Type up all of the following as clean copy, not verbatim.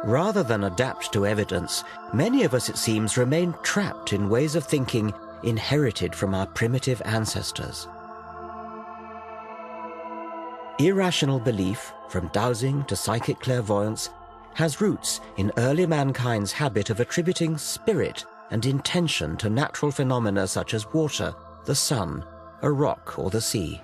Rather than adapt to evidence, many of us, it seems, remain trapped in ways of thinking inherited from our primitive ancestors. Irrational belief, from dowsing to psychic clairvoyance, has roots in early mankind's habit of attributing spirit and intention to natural phenomena such as water, the sun, a rock, or the sea.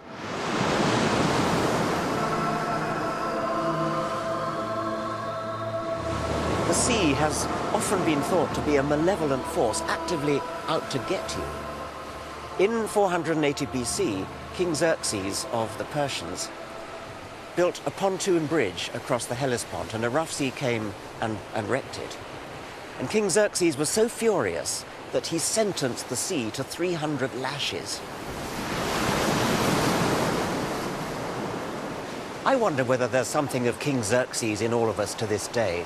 The sea has often been thought to be a malevolent force actively out to get you. In 480 BC, King Xerxes of the Persians built a pontoon bridge across the Hellespont, and a rough sea came and wrecked it. And King Xerxes was so furious that he sentenced the sea to 300 lashes. I wonder whether there's something of King Xerxes in all of us to this day.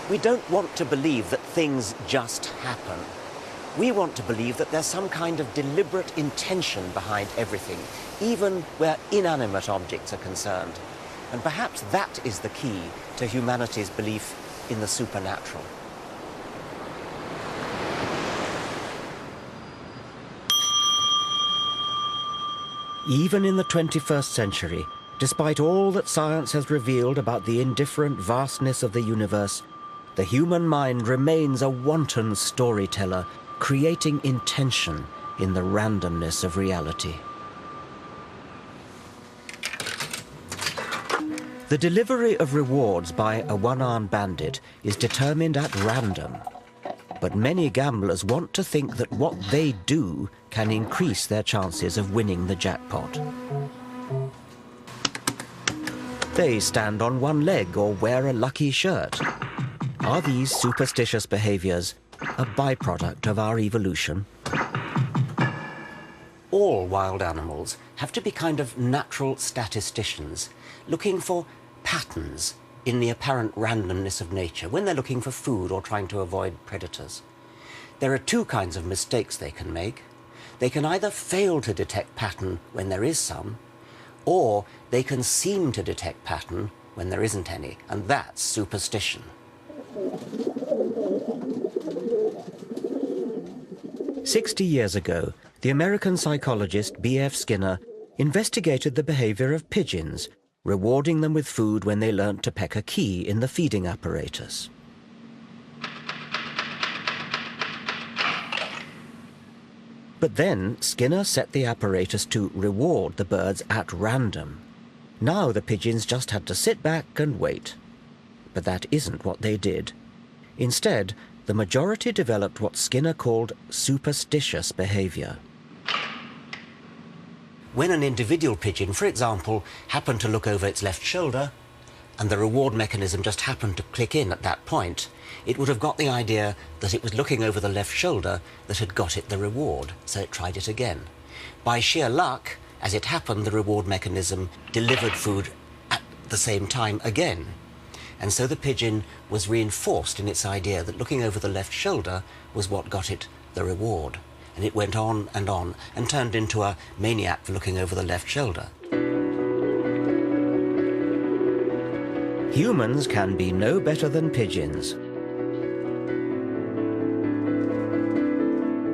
We don't want to believe that things just happen. We want to believe that there's some kind of deliberate intention behind everything, even where inanimate objects are concerned. And perhaps that is the key to humanity's belief in the supernatural. Even in the 21st century, despite all that science has revealed about the indifferent vastness of the universe, the human mind remains a wanton storyteller, creating intention in the randomness of reality. The delivery of rewards by a one-armed bandit is determined at random, but many gamblers want to think that what they do can increase their chances of winning the jackpot. They stand on one leg or wear a lucky shirt. Are these superstitious behaviors a byproduct of our evolution? All wild animals have to be kind of natural statisticians, looking for patterns in the apparent randomness of nature when they're looking for food or trying to avoid predators. There are two kinds of mistakes they can make. They can either fail to detect pattern when there is some, or they can seem to detect pattern when there isn't any, and that's superstition. 60 years ago, the American psychologist B.F. Skinner investigated the behavior of pigeons, rewarding them with food when they learnt to peck a key in the feeding apparatus. But then Skinner set the apparatus to reward the birds at random. Now the pigeons just had to sit back and wait. But that isn't what they did. Instead, the majority developed what Skinner called superstitious behavior. When an individual pigeon, for example, happened to look over its left shoulder, and the reward mechanism just happened to click in at that point, it would have got the idea that it was looking over the left shoulder that had got it the reward, so it tried it again. By sheer luck, as it happened, the reward mechanism delivered food at the same time again. And so the pigeon was reinforced in its idea that looking over the left shoulder was what got it the reward. And it went on and turned into a maniac for looking over the left shoulder. Humans can be no better than pigeons.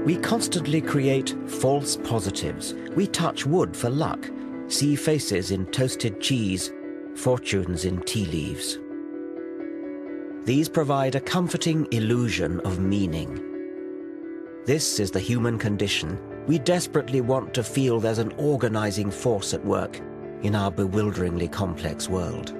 We constantly create false positives. We touch wood for luck, see faces in toasted cheese, fortunes in tea leaves. These provide a comforting illusion of meaning. This is the human condition. We desperately want to feel there's an organizing force at work in our bewilderingly complex world.